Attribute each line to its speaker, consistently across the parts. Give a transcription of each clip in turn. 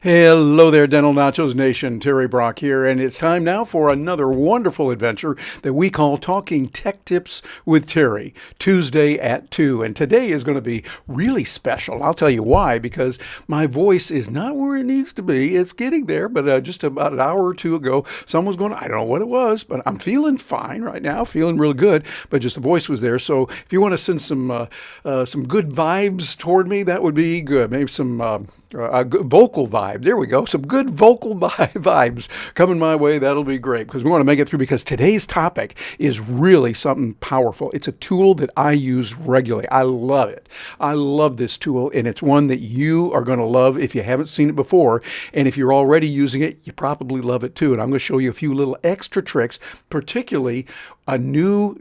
Speaker 1: Hello there, Dental Nachos Nation. Terry Brock here, and it's time now for another wonderful adventure that we call Talking Tech Tips with Terry, Tuesday at 2. And today is going to be really special. I'll tell you why, because my voice is not where it needs to be. It's getting there, but just about an hour or two ago, someone's going, I don't know what it was, but I'm feeling fine right now, feeling real good, but just the voice was there. So if you want to send some good vibes toward me, that would be good. Maybe some a good vocal vibe. There we go. Some good vocal vibes coming my way. That'll be great because we want to make it through, because today's topic is really something powerful. It's a tool that I use regularly. I love it. I love this tool, and it's one that you are going to love if you haven't seen it before. And if you're already using it, you probably love it too. And I'm going to show you a few little extra tricks, particularly a new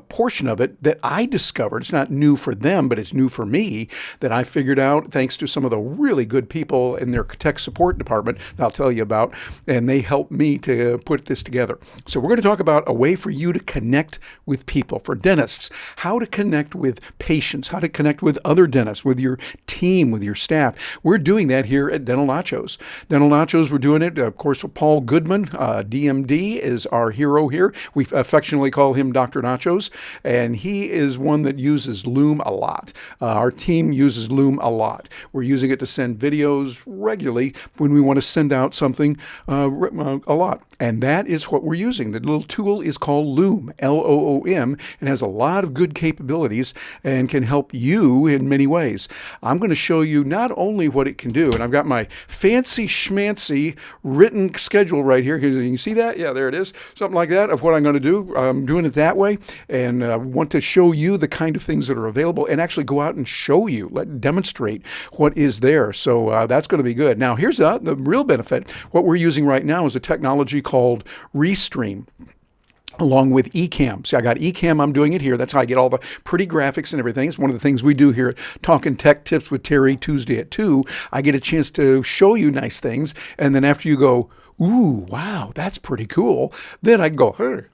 Speaker 1: portion of it that I discovered. It's not new for them, but it's new for me, that I figured out thanks to some of the really good people in their tech support department that I'll tell you about, and they helped me to put this together. So we're going to talk about a way for you to connect with people, for dentists, how to connect with patients, how to connect with other dentists, with your team, with your staff. We're doing that here at Dental Nachos. Dental Nachos, we're doing it, of course, with Paul Goodman, DMD, is our hero here. We affectionately call him Dr. Nachos, and he is one that uses Loom a lot. Our team uses Loom a lot. We're using it to send videos regularly when we want to send out something a lot. And that is what we're using. The little tool is called Loom, Loom, and has a lot of good capabilities and can help you in many ways. I'm going to show you not only what it can do, and I've got my fancy schmancy written schedule right here. You can see that? Yeah, there it is. Something like that of what I'm going to do. I'm doing it that way, and want to show you the kind of things that are available and actually go out and show you, demonstrate what is there. So that's going to be good. Now, here's the real benefit. What we're using right now is a technology called Restream, along with eCam. See, I got eCam, I'm doing it here. That's how I get all the pretty graphics and everything. It's one of the things we do here at Talking Tech Tips with Terry, Tuesday at 2. I get a chance to show you nice things, and then after you go, ooh, wow, that's pretty cool, then I can go, hey,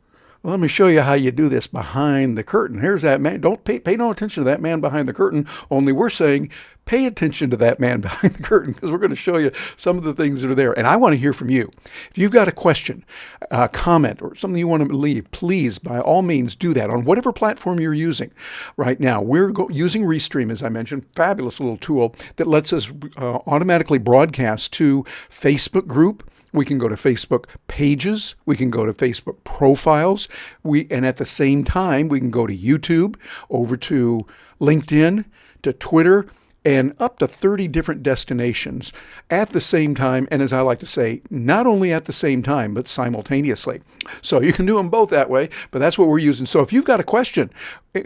Speaker 1: well, let me show you how you do this behind the curtain. Here's that man. Don't pay no attention to that man behind the curtain, only we're saying pay attention to that man behind the curtain, because we're going to show you some of the things that are there. And I want to hear from you. If you've got a question, a comment, or something you want to leave, please, by all means, do that on whatever platform you're using. Right now, we're using Restream, as I mentioned, fabulous little tool that lets us automatically broadcast to Facebook group. We can go to Facebook pages. We can go to Facebook profiles. And at the same time, we can go to YouTube, over to LinkedIn, to Twitter, and up to 30 different destinations at the same time. And as I like to say, not only at the same time, but simultaneously. So you can do them both that way, but that's what we're using. So if you've got a question,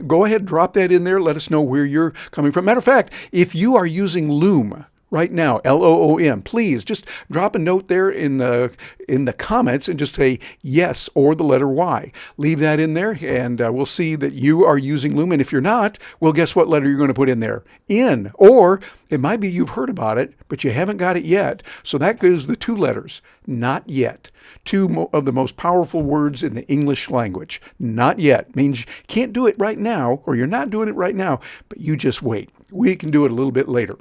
Speaker 1: go ahead, drop that in there. Let us know where you're coming from. Matter of fact, if you are using Loom right now, Loom, please just drop a note there in the comments and just say yes or the letter Y. Leave that in there, and we'll see that you are using Loom. And if you're not, well, guess what letter you're going to put in there? In. Or it might be you've heard about it, but you haven't got it yet. So that gives the two letters, not yet. Two of the most powerful words in the English language. Not yet means you can't do it right now, or you're not doing it right now, but you just wait. We can do it a little bit later.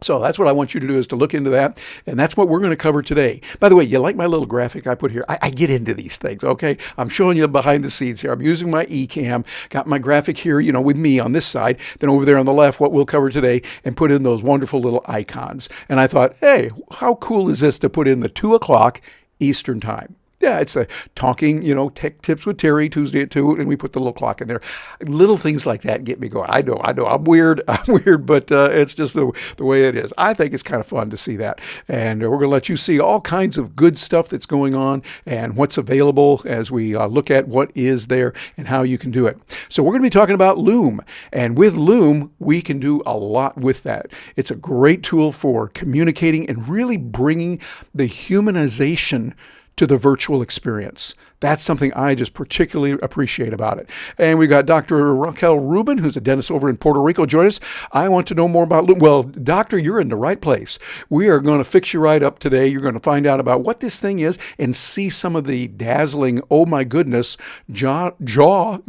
Speaker 1: So that's what I want you to do, is to look into that. And that's what we're going to cover today. By the way, you like my little graphic I put here? I get into these things, okay? I'm showing you behind the scenes here. I'm using my eCam, got my graphic here, with me on this side, then over there on the left, what we'll cover today, and put in those wonderful little icons. And I thought, hey, how cool is this to put in the 2 o'clock Eastern time? Yeah, it's a talking, tech tips with Terry, Tuesday at 2, and we put the little clock in there. Little things like that get me going. I know, I'm weird, but it's just the way it is. I think it's kind of fun to see that. And we're going to let you see all kinds of good stuff that's going on and what's available as we look at what is there and how you can do it. So we're going to be talking about Loom. And with Loom, we can do a lot with that. It's a great tool for communicating and really bringing the humanization to the virtual experience. That's something I just particularly appreciate about it. And we got Dr. Raquel Rubin, who's a dentist over in Puerto Rico, join us. I want to know more about Loom. Well, doctor, you're in the right place. We are going to fix you right up today. You're going to find out about what this thing is and see some of the dazzling, oh my goodness, jaw-dropping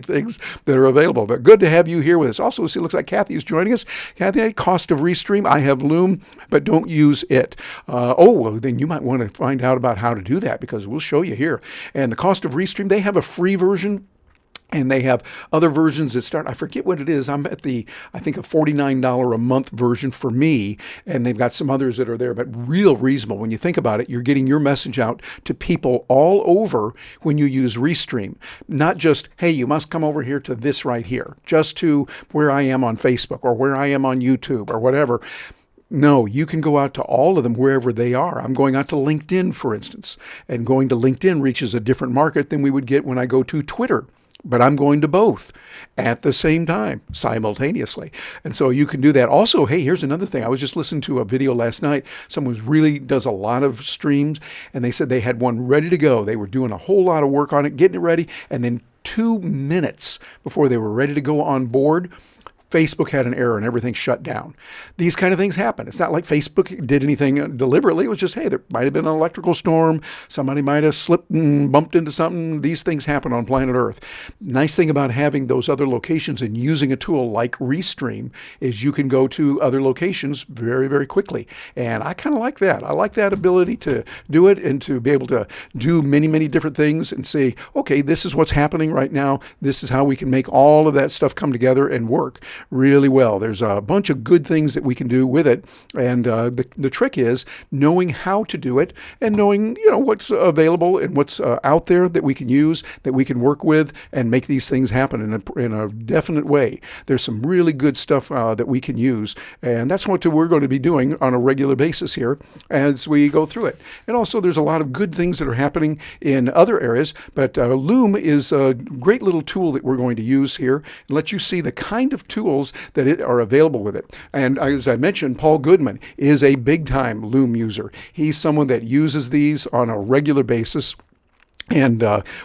Speaker 1: things that are available. But good to have you here with us. Also, it looks like Kathy is joining us. Kathy, cost of Restream. I have Loom, but don't use it. Well, then you might want to find out about how to do that, because we'll show you here. And the cost of Restream, they have a free version, and they have other versions that start, I forget what it is. I'm at I think a $49 a month version for me, and they've got some others that are there, but real reasonable. When you think about it, you're getting your message out to people all over when you use Restream. Not just, hey, you must come over here to this right here, just to where I am on Facebook or where I am on YouTube or whatever. No, you can go out to all of them wherever they are. I'm going out to LinkedIn, for instance, and going to LinkedIn reaches a different market than we would get when I go to Twitter. But I'm going to both at the same time, simultaneously. And so you can do that. Also, hey, here's another thing. I was just listening to a video last night. Someone who really does a lot of streams, and they said they had one ready to go. They were doing a whole lot of work on it, getting it ready, and then 2 minutes before they were ready to go on board, Facebook had an error and everything shut down. These kind of things happen. It's not like Facebook did anything deliberately. It was just, hey, there might have been an electrical storm. Somebody might have slipped and bumped into something. These things happen on planet Earth. Nice thing about having those other locations and using a tool like Restream is you can go to other locations very, very quickly. And I kind of like that. I like that ability to do it and to be able to do many, many different things and say, okay, this is what's happening right now. This is how we can make all of that stuff come together and work really well. There's a bunch of good things that we can do with it. And the trick is knowing how to do it and knowing, what's available and what's out there that we can use, that we can work with and make these things happen in a definite way. There's some really good stuff that we can use. And that's what we're going to be doing on a regular basis here as we go through it. And also there's a lot of good things that are happening in other areas, but Loom is a great little tool that we're going to use here and let you see the kind of tools that are available with it. And as I mentioned, Paul Goodman is a big-time Loom user. He's someone that uses these on a regular basis and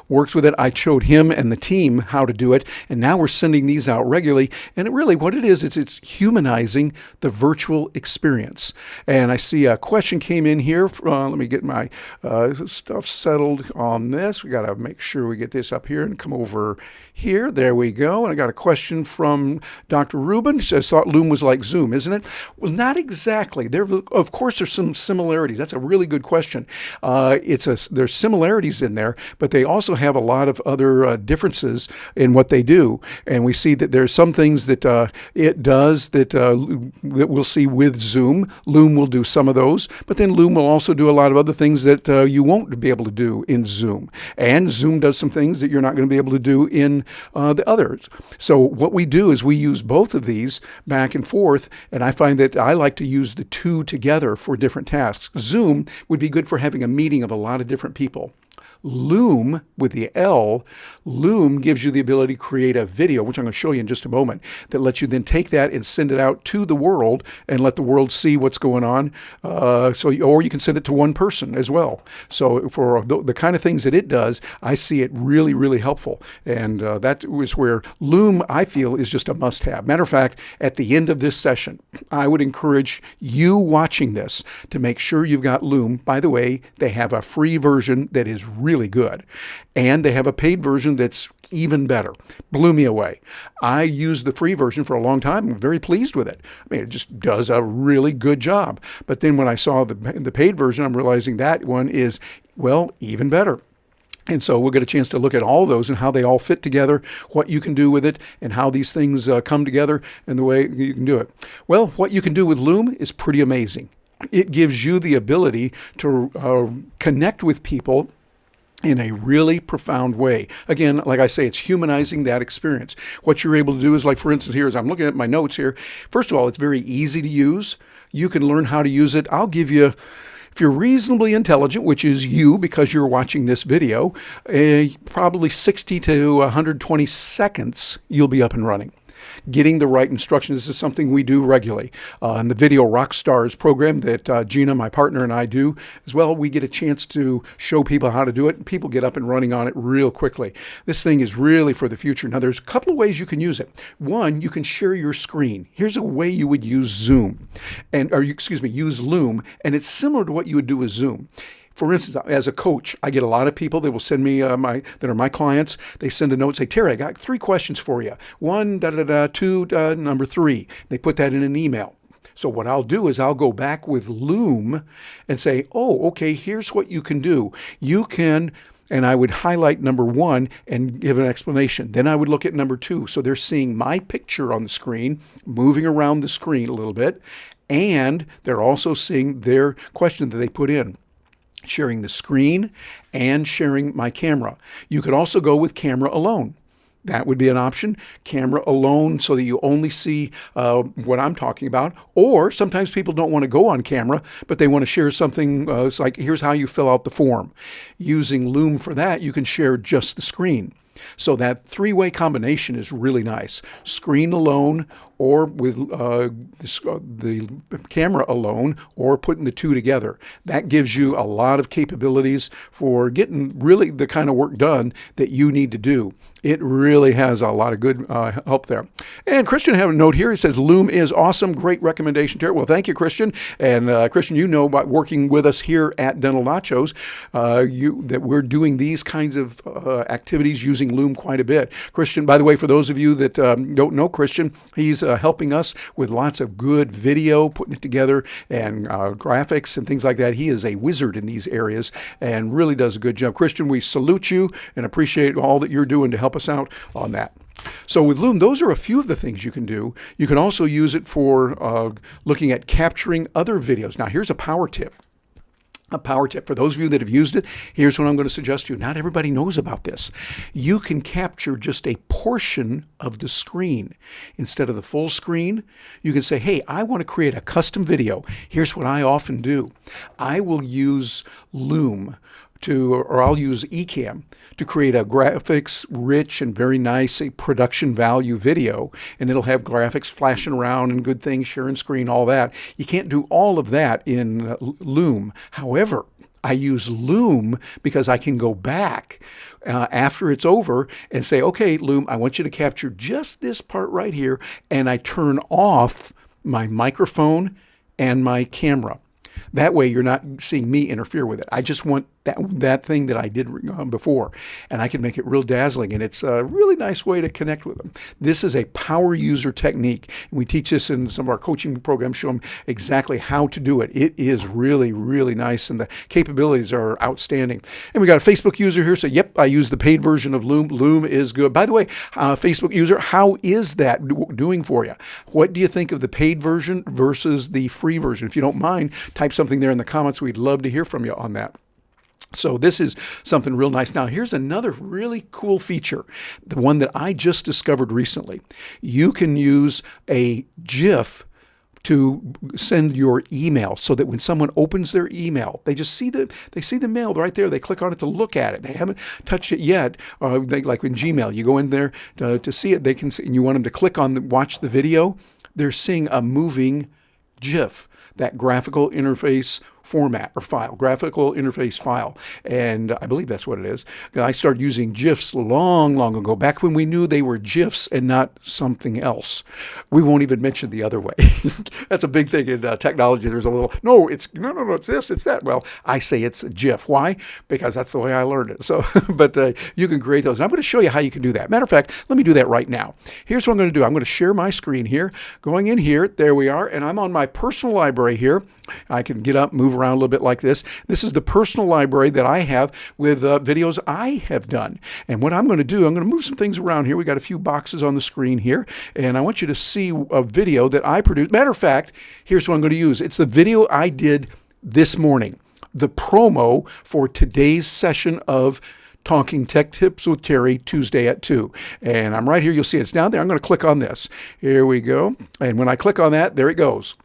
Speaker 1: works with it. I showed him and the team how to do it, and now we're sending these out regularly. And what it is, it's humanizing the virtual experience. And I see a question came in here. Let me get my stuff settled on this. We got to make sure we get this up here and come over here. There we go. And I got a question from Dr. Rubin. She says, thought Loom was like Zoom, isn't it? Well, not exactly. Of course, there's some similarities. That's a really good question. There's similarities in there, but they also have a lot of other differences in what they do. And we see that there's some things that it does that we'll see with Zoom. Loom will do some of those, but then Loom will also do a lot of other things that you won't be able to do in Zoom. And Zoom does some things that you're not going to be able to do in the others. So what we do is we use both of these back and forth, and I find that I like to use the two together for different tasks. Zoom would be good for having a meeting of a lot of different people. Loom, with the L, Loom gives you the ability to create a video, which I'm going to show you in just a moment, that lets you then take that and send it out to the world and let the world see what's going on. Or you can send it to one person as well. So for the kind of things that it does, I see it really, really helpful. And that is where Loom, I feel, is just a must-have. Matter of fact, at the end of this session, I would encourage you watching this to make sure you've got Loom. By the way, they have a free version that is really really good. And they have a paid version that's even better. Blew me away. I used the free version for a long time. I'm very pleased with it. I mean, it just does a really good job. But then when I saw the paid version, I'm realizing that one is, well, even better. And so we'll get a chance to look at all those and how they all fit together, what you can do with it, and how these things come together and the way you can do it. Well, what you can do with Loom is pretty amazing. It gives you the ability to connect with people in a really profound way. Again, like I say, it's humanizing that experience. What you're able to do is, like, for instance, here, as I'm looking at my notes here, first of all, it's very easy to use. You can learn how to use it. I'll give you, if you're reasonably intelligent, which is you because you're watching this video, probably 60 to 120 seconds, you'll be up and running. Getting the right instructions. This is something we do regularly. In the Video Rockstars program that Gina, my partner, and I do as well, we get a chance to show people how to do it, and people get up and running on it real quickly. This thing is really for the future. Now, there's a couple of ways you can use it. One, you can share your screen. Here's a way you would use Zoom, use Loom, and it's similar to what you would do with Zoom. For instance, as a coach, I get a lot of people that will send me that are my clients. They send a note, say, Terry, I got 3 questions for you. 1, two, number 3. They put that in an email. So what I'll do is I'll go back with Loom and say, oh, okay, here's what you can do. You can, and I would highlight number 1 and give an explanation. Then I would look at number 2. So they're seeing my picture on the screen, moving around the screen a little bit, and they're also seeing their question that they put in. Sharing the screen and sharing my camera. You could also go with camera alone. That would be an option. Camera alone so that you only see what I'm talking about. Or sometimes people don't want to go on camera, but they want to share something. It's like, here's how you fill out the form. Using Loom for that, you can share just the screen. So that 3-way combination is really nice. Screen alone, or with the camera alone, or putting the 2 together. That gives you a lot of capabilities for getting really the kind of work done that you need to do. It really has a lot of good help there. And Christian had a note here. He says, Loom is awesome. Great recommendation, Terry. Well, thank you, Christian. And Christian, you know about working with us here at Dental Nachos, that we're doing these kinds of activities using Loom quite a bit. Christian, by the way, for those of you that don't know Christian, he's helping us with lots of good video, putting it together, and graphics and things like that. He is a wizard in these areas and really does a good job. Christian, we salute you and appreciate all that you're doing to help us out on that. So with Loom, those are a few of the things you can do. You can also use it for looking at capturing other videos. Now, here's a power tip. A power tip for those of you that have used it. Here's what I'm going to suggest to you. Not everybody knows about this. You can capture just a portion of the screen instead of the full screen. You can say, hey, I want to create a custom video. Here's what I often do. I will use Loom or I'll use Ecamm to create a graphics rich and very nice production value video, and it'll have graphics flashing around and good things, sharing screen, all that. You can't do all of that in Loom. However, I use Loom because I can go back after it's over and say, okay, Loom, I want you to capture just this part right here, and I turn off my microphone and my camera. That way you're not seeing me interfere with it. I just want that thing that I did before, and I can make it real dazzling, and it's a really nice way to connect with them. This is a power user technique, and we teach this in some of our coaching programs, show them exactly how to do it. It is really, really nice, and the capabilities are outstanding. And we got a Facebook user here, so yep, I use the paid version of Loom. Loom is good. By the way, Facebook user, how is that doing for you? What do you think of the paid version versus the free version? If you don't mind, type something there in the comments. We'd love to hear from you on that. So this is something real nice. Now, here's another really cool feature, the one that I just discovered recently. You can use a GIF to send your email so that when someone opens their email, they see the mail right there. They click on it to look at it. They haven't touched it yet. Like in Gmail, you go in there to see it. They can see, and you want them to click on watch the video. They're seeing a moving GIF, that graphical interface format or file, graphical interface file. And I believe that's what it is. I started using GIFs long ago, back when we knew they were GIFs and not something else. We won't even mention the other way. That's a big thing in technology. There's a little, no, it's this, it's that. Well, I say it's a GIF. Why? Because that's the way I learned it. So, but you can create those. And I'm going to show you how you can do that. Matter of fact, let me do that right now. Here's what I'm going to do. I'm going to share my screen here. Going in here, there we are. And I'm on my personal library here. I can get up, move around a little bit like this. This is the personal library that I have with videos I have done. And what I'm going to do, I'm going to move some things around here. We got a few boxes on the screen here. And I want you to see a video that I produced. Matter of fact, here's what I'm going to use. It's the video I did this morning. The promo for today's session of Talking Tech Tips with Terry, Tuesday at 2. And I'm right here. You'll see it's down there. I'm going to click on this. Here we go. And when I click on that, there it goes.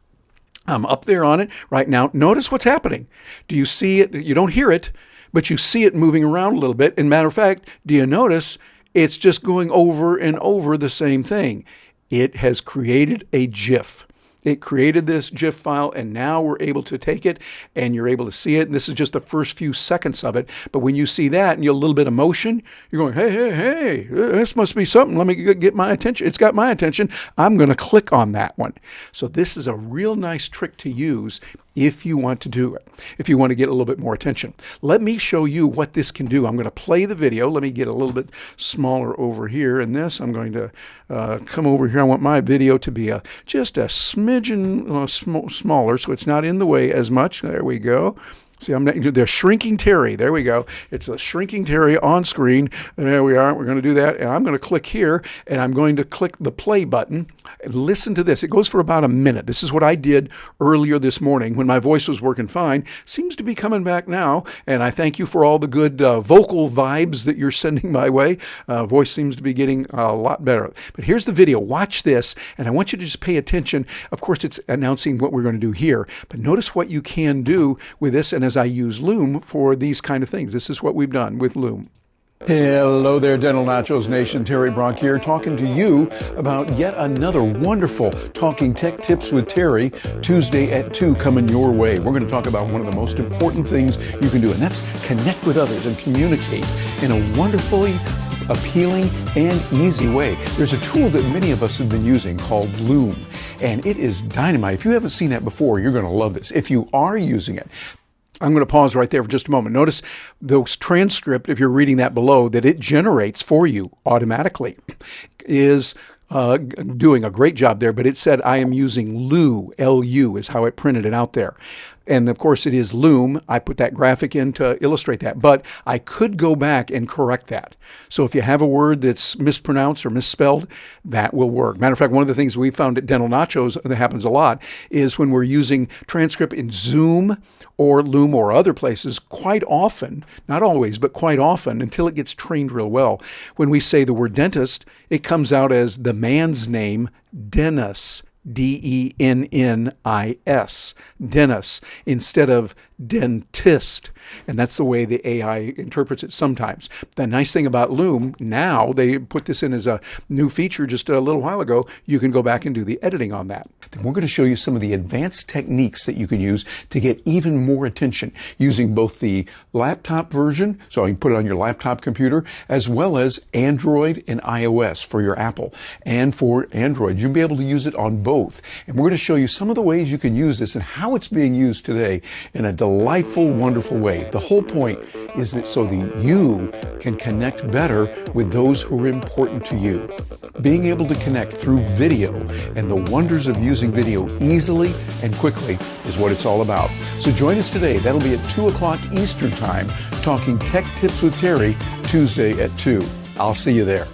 Speaker 1: I'm up there on it right now. Notice what's happening. Do you see it? You don't hear it, but you see it moving around a little bit. And matter of fact, do you notice it's just going over and over the same thing? It has created a GIF. It created this GIF file, and now we're able to take it, and you're able to see it. And this is just the first few seconds of it. But when you see that and you have a little bit of motion, you're going, hey, this must be something. Let me get my attention. It's got my attention. I'm going to click on that one. So this is a real nice trick to use if you want to do it, if you want to get a little bit more attention. Let me show you what this can do. I'm going to play the video. Let me get a little bit smaller over here in this. I'm going to come over here. I want my video to be just a smidgen smaller, so it's not in the way as much. There we go. See, they're shrinking Terry. There we go. It's a shrinking Terry on screen. There we are. We're going to do that. And I'm going to click here, and I'm going to click the play button. And listen to this. It goes for about a minute. This is what I did earlier this morning when my voice was working fine. Seems to be coming back now. And I thank you for all the good vocal vibes that you're sending my way. Voice seems to be getting a lot better. But here's the video. Watch this, and I want you to just pay attention. Of course, it's announcing what we're going to do here. But notice what you can do with this. And as I use Loom for these kind of things. This is what we've done with Loom. Hello there, Dental Nachos Nation. Terry Brock here, talking to you about yet another wonderful Talking Tech Tips with Terry, Tuesday at 2 coming your way. We're going to talk about one of the most important things you can do, and that's connect with others and communicate in a wonderfully appealing and easy way. There's a tool that many of us have been using called Loom, and it is dynamite. If you haven't seen that before, you're going to love this. If you are using it, I'm going to pause right there for just a moment. Notice those transcript, if you're reading that below, that it generates for you automatically is doing a great job there, but it said I am using Loo, L-U is how it printed it out there. And of course it is Loom. I put that graphic in to illustrate that, but I could go back and correct that. So if you have a word that's mispronounced or misspelled, that will work. Matter of fact, one of the things we found at Dental Nachos that happens a lot is when we're using transcript in Zoom or Loom or other places, quite often, not always, but quite often, until it gets trained real well, when we say the word dentist, it comes out as the man's name, Dennis. D-E-N-N-I-S, Dennis, instead of dentist. And that's the way the AI interprets it sometimes. The nice thing about Loom, now they put this in as a new feature just a little while ago. You can go back and do the editing on that. Then we're going to show you some of the advanced techniques that you can use to get even more attention using both the laptop version, so you can put it on your laptop computer, as well as Android and iOS for your Apple. And for Android, you'll be able to use it on both. And we're going to show you some of the ways you can use this and how it's being used today in a delightful, wonderful way. The whole point is that so that you can connect better with those who are important to you. Being able to connect through video and the wonders of using video easily and quickly is what it's all about. So join us today. That'll be at 2 o'clock Eastern Time, talking Tech Tips with Terry, Tuesday at 2. I'll see you there.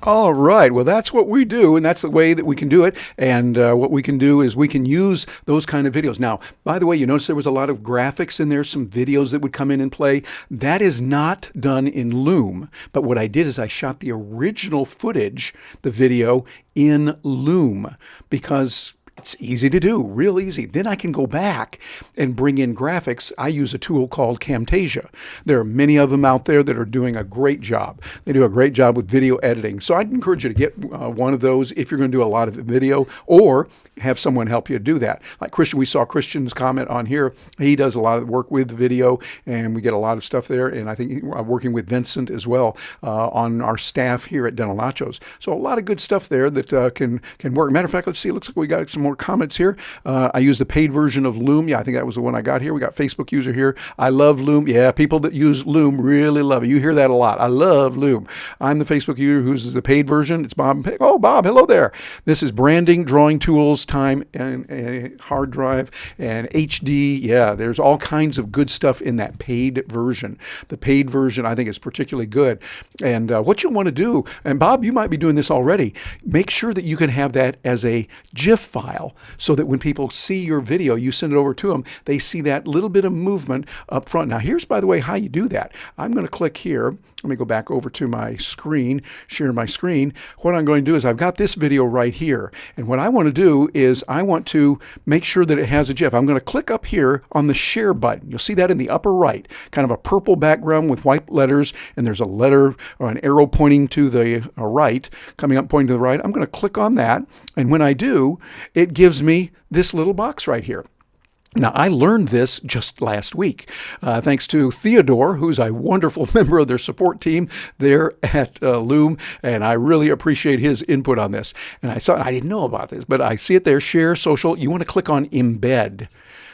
Speaker 1: All right. Well, that's what we do, and that's the way that we can do it. And what we can do is we can use those kind of videos. Now, by the way, you notice there was a lot of graphics in there, some videos that would come in and play. That is not done in Loom. But what I did is I shot the original footage, the video, in Loom, because It's easy to do, real easy. Then I can go back and bring in graphics. I use a tool called Camtasia. There are many of them out there that are doing a great job. They do a great job with video editing. So I'd encourage you to get one of those if you're going to do a lot of video, or have someone help you do that. Like Christian, we saw Christian's comment on here. He does a lot of work with video, and we get a lot of stuff there. And I think working with Vincent as well on our staff here at Dental Nachos. So a lot of good stuff there that can work. Matter of fact, let's see. It looks like we got some more comments here. I use the paid version of Loom. Yeah, I think that was the one I got here. We got Facebook user here. I love Loom. Yeah, people that use Loom really love it. You hear that a lot. I love Loom. I'm the Facebook user who uses the paid version. It's Bob. Oh, Bob, hello there. This is branding, drawing tools, time, and hard drive, and HD. Yeah, there's all kinds of good stuff in that paid version. The paid version, I think, is particularly good. And what you want to do, and Bob, you might be doing this already, make sure that you can have that as a GIF file, so that when people see your video, you send it over to them, they see that little bit of movement up front. Now, here's, by the way, how you do that. I'm going to click here. Let me go back over to my screen, share my screen. What I'm going to do is I've got this video right here. And what I want to do is I want to make sure that it has a GIF. I'm going to click up here on the share button. You'll see that in the upper right, kind of a purple background with white letters, and there's a letter or an arrow pointing to the right, coming up pointing to the right. I'm going to click on that. And when I do, it gives me this little box right here. Now, I learned this just last week, thanks to Theodore, who's a wonderful member of their support team there at Loom, and I really appreciate his input on this. And I didn't know about this, but I see it there, share, social. You want to click on embed.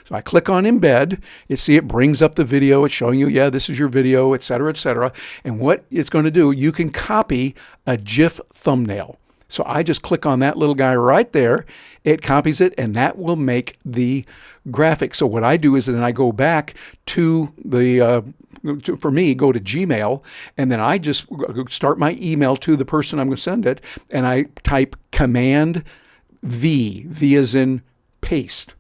Speaker 1: So I click on embed. You see it brings up the video. It's showing you, yeah, this is your video, et cetera, et cetera. And what it's going to do, you can copy a GIF thumbnail. So I just click on that little guy right there. It copies it, and that will make the graphic. So what I do is then I go back to the, for me, go to Gmail, and then I just start my email to the person I'm going to send it, and I type Command V. V as in paste.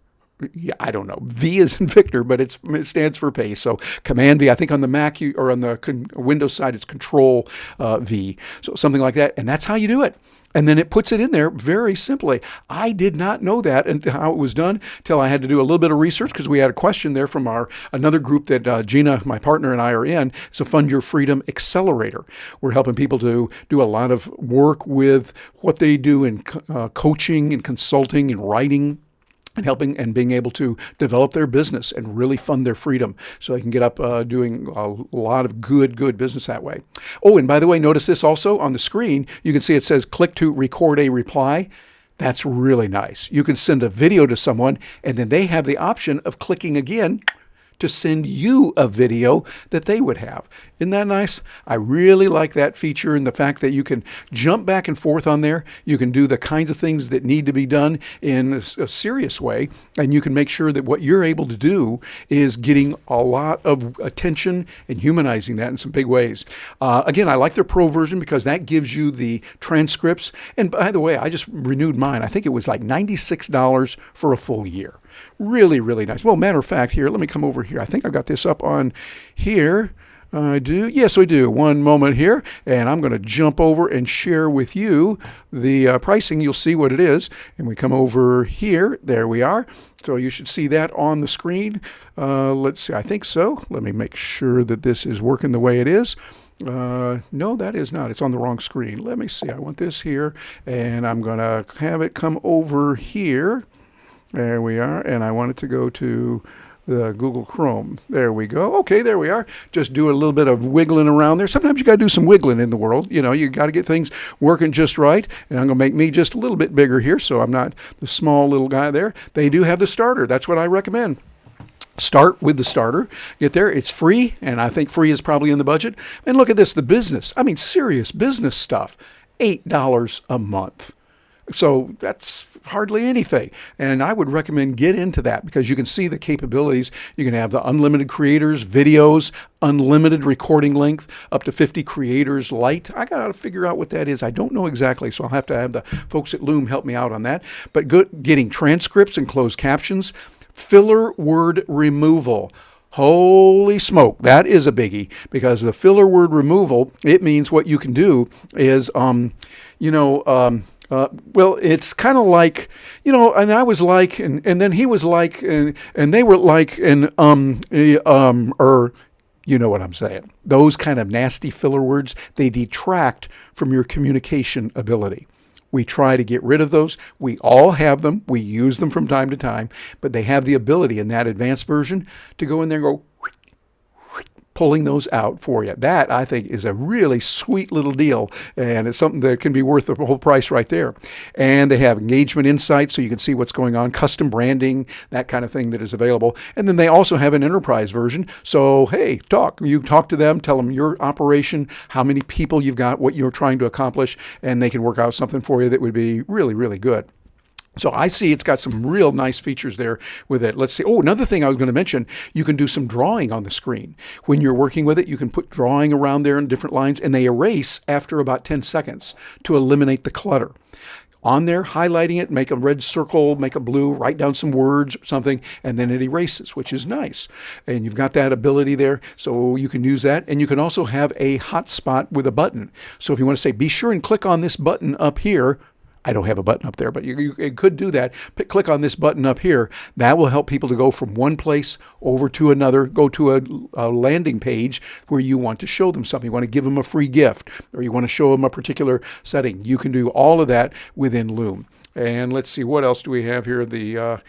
Speaker 1: Yeah, I don't know. V is in Victor, but it stands for paste. So Command V. I think on the Mac or on the Windows side, it's Control V. So something like that. And that's how you do it. And then it puts it in there very simply. I did not know that and how it was done till I had to do a little bit of research, because we had a question there from another group that Gina, my partner, and I are in. It's a Fund Your Freedom Accelerator. We're helping people to do a lot of work with what they do in coaching and consulting and writing, and helping and being able to develop their business and really fund their freedom so they can get up doing a lot of good business that way. Oh, and by the way, notice this also on the screen. You can see it says click to record a reply. That's really nice. You can send a video to someone, and then they have the option of clicking again to send you a video that they would have. Isn't that nice? I really like that feature, and the fact that you can jump back and forth on there. You can do the kinds of things that need to be done in a serious way, and you can make sure that what you're able to do is getting a lot of attention and humanizing that in some big ways. Again, I like their pro version because that gives you the transcripts. And by the way, I just renewed mine. I think it was like $96 for a full year. Really, really nice. Well, matter of fact, here, let me come over here. I think I've got this up on here. I do. Yes, we do. One moment here, and I'm going to jump over and share with you the pricing. You'll see what it is. And we come over here. There we are. So you should see that on the screen. Let's see. I think so. Let me make sure that this is working the way it is. No, that is not. It's on the wrong screen. Let me see. I want this here, and I'm going to have it come over here. There we are, and I want it to go to the Google Chrome. There we go. Okay, there we are. Just do a little bit of wiggling around there. Sometimes you got to do some wiggling in the world. You know, you got to get things working just right. And I'm going to make me just a little bit bigger here, so I'm not the small little guy there. They do have the starter. That's what I recommend. Start with the starter. Get there. It's free, and I think free is probably in the budget. And look at this, the business. I mean, serious business stuff. $8 a month. So that's hardly anything. And I would recommend get into that because you can see the capabilities. You can have the unlimited creators, videos, unlimited recording length, up to 50 creators light. I got to figure out what that is. I don't know exactly, so I'll have to have the folks at Loom help me out on that. But getting transcripts and closed captions, filler word removal. Holy smoke, that is a biggie, because the filler word removal, it means what you can do is, Well, it's kind of like, and I was like, and then he was like, and they were like, and or you know what I'm saying. Those kind of nasty filler words, they detract from your communication ability. We try to get rid of those. We all have them. We use them from time to time, but they have the ability in that advanced version to go in there and go pulling those out for you. That, I think, is a really sweet little deal, and it's something that can be worth the whole price right there. And they have engagement insights, so you can see what's going on, custom branding, that kind of thing that is available. And then they also have an enterprise version. So, hey, you talk to them, tell them your operation, how many people you've got, what you're trying to accomplish, and they can work out something for you that would be really, really good. So I see it's got some real nice features there with it. Let's see. Oh, another thing I was going to mention, you can do some drawing on the screen. When you're working with it, you can put drawing around there in different lines, and they erase after about 10 seconds to eliminate the clutter. On there, highlighting it, make a red circle, make a blue, write down some words or something, and then it erases, which is nice. And you've got that ability there, so you can use that. And you can also have a hotspot with a button. So if you want to say, be sure and click on this button up here. I don't have a button up there, but you could do that. Click on this button up here. That will help people to go from one place over to another, go to a landing page where you want to show them something. You want to give them a free gift, or you want to show them a particular setting. You can do all of that within Loom. And let's see, what else do we have here? The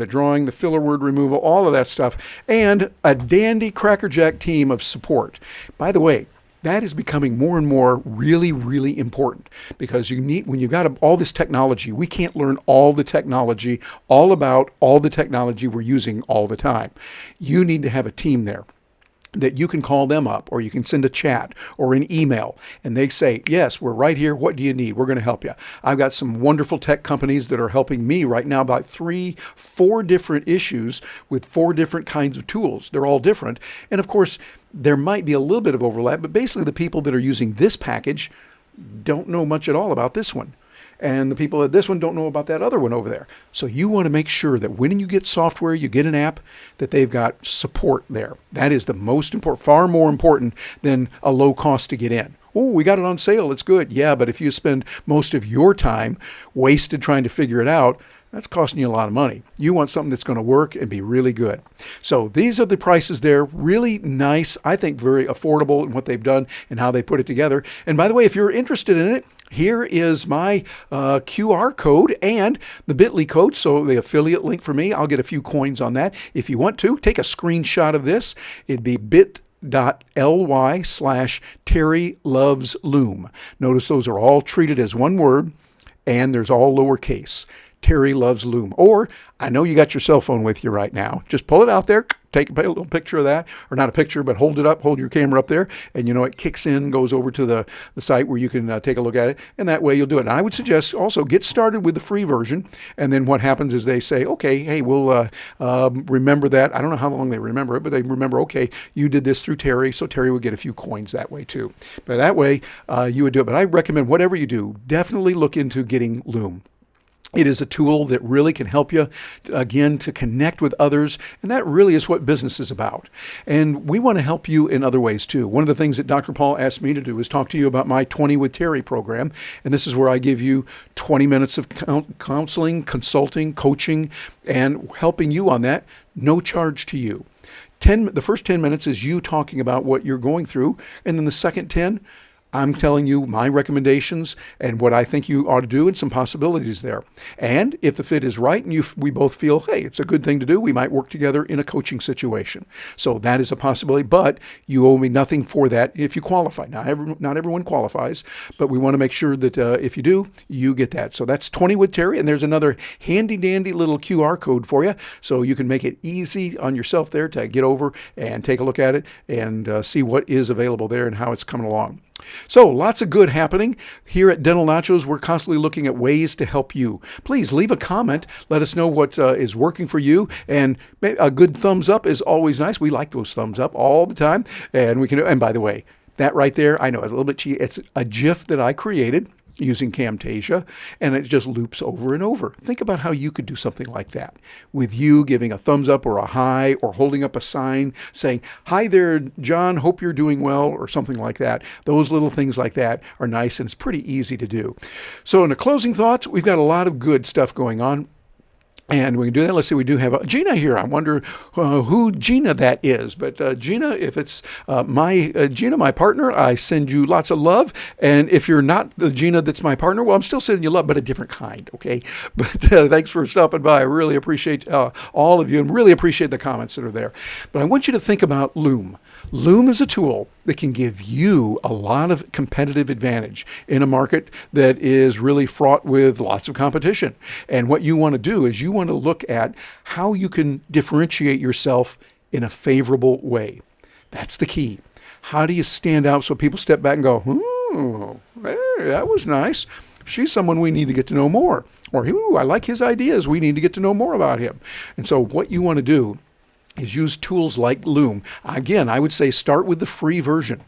Speaker 1: drawing, the filler word removal, all of that stuff, and a dandy crackerjack team of support. By the way, that is becoming more and more really, really important, because when you've got all this technology, we can't learn all the technology, all about all the technology we're using all the time. You need to have a team there that you can call them up, or you can send a chat or an email, and they say, yes, we're right here. What do you need? We're going to help you. I've got some wonderful tech companies that are helping me right now about 4 different issues with 4 different kinds of tools. They're all different. And of course, there might be a little bit of overlap, but basically the people that are using this package don't know much at all about this one. And the people at this one don't know about that other one over there. So you want to make sure that when you get software, you get an app, that they've got support there. That is the most important, far more important than a low cost to get in. Oh, we got it on sale. It's good. Yeah, but if you spend most of your time wasted trying to figure it out, that's costing you a lot of money. You want something that's going to work and be really good. So these are the prices there. Really nice. I think very affordable in what they've done and how they put it together. And by the way, if you're interested in it, here is my QR code and the bit.ly code. So the affiliate link for me, I'll get a few coins on that. If you want to, take a screenshot of this. It'd be bit.ly/Terry Loves Loom. Notice those are all treated as one word, and there's all lowercase. Terry Loves Loom. Or, I know you got your cell phone with you right now. Just pull it out there, take a little picture of that, or not a picture, but hold it up, hold your camera up there, and it kicks in, goes over to the site where you can take a look at it, and that way you'll do it. And I would suggest also get started with the free version, and then what happens is they say, okay, hey, we'll remember that. I don't know how long they remember it, but they remember, okay, you did this through Terry, so Terry would get a few coins that way too. But that way you would do it. But I recommend whatever you do, definitely look into getting Loom. It is a tool that really can help you, again, to connect with others, and that really is what business is about. And we want to help you in other ways, too. One of the things that Dr. Paul asked me to do is talk to you about my 20 with Terry program, and this is where I give you 20 minutes of counseling, consulting, coaching, and helping you on that, no charge to you. The first 10 minutes is you talking about what you're going through, and then the second 10, I'm telling you my recommendations and what I think you ought to do and some possibilities there. And if the fit is right and we both feel, hey, it's a good thing to do, we might work together in a coaching situation. So that is a possibility, but you owe me nothing for that if you qualify. Now, not everyone qualifies, but we want to make sure that if you do, you get that. So that's 20 with Terry, and there's another handy-dandy little QR code for you, so you can make it easy on yourself there to get over and take a look at it and see what is available there and how it's coming along. So lots of good happening. Here at Dental Nachos, we're constantly looking at ways to help you. Please leave a comment. Let us know what is working for you. And a good thumbs up is always nice. We like those thumbs up all the time. And by the way, that right there, I know it's a little bit cheap. It's a GIF that I created. using Camtasia, and it just loops over and over. Think about how you could do something like that with you giving a thumbs up or a hi, or holding up a sign saying, "Hi there, John, hope you're doing well," or something like that. Those little things like that are nice, and it's pretty easy to do. So in the closing thoughts, we've got a lot of good stuff going on. And we can do that. Let's see, we do have Gina here. I wonder who Gina that is. But Gina, if it's Gina, my partner, I send you lots of love. And if you're not the Gina that's my partner, well, I'm still sending you love, but a different kind, okay? But thanks for stopping by. I really appreciate all of you, and really appreciate the comments that are there. But I want you to think about Loom. Loom is a tool that can give you a lot of competitive advantage in a market that is really fraught with lots of competition. And what you want to do is you want to look at how you can differentiate yourself in a favorable way. That's the key. How do you stand out so people step back and go, hey, that was nice. She's someone we need to get to know more. Or, ooh, I like his ideas. We need to get to know more about him. And so what you want to do is use tools like Loom. Again, I would say start with the free version,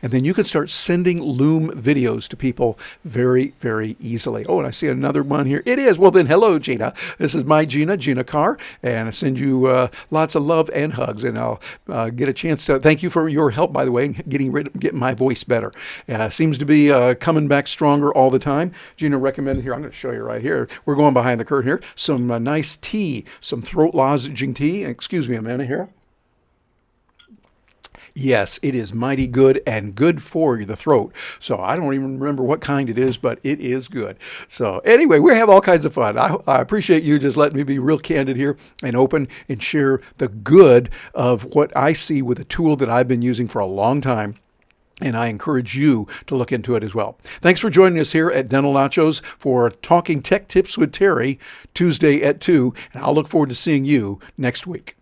Speaker 1: and then you can start sending Loom videos to people very, very easily. Oh, and I see another one here. It is. Well, then, hello, Gina. This is my Gina Carr, and I send you lots of love and hugs, and I'll get a chance to thank you for your help, by the way, in getting my voice better. Seems to be coming back stronger all the time. Gina recommended here, I'm going to show you right here. We're going behind the curtain here. Some nice tea, some throat lozenging tea. Excuse me a minute here. Yes, it is mighty good and good for the throat. So I don't even remember what kind it is, but it is good. So anyway, we have all kinds of fun. I appreciate you just letting me be real candid here and open and share the good of what I see with a tool that I've been using for a long time. And I encourage you to look into it as well. Thanks for joining us here at Dental Nachos for Talking Tech Tips with Terry, Tuesday at 2. And I'll look forward to seeing you next week.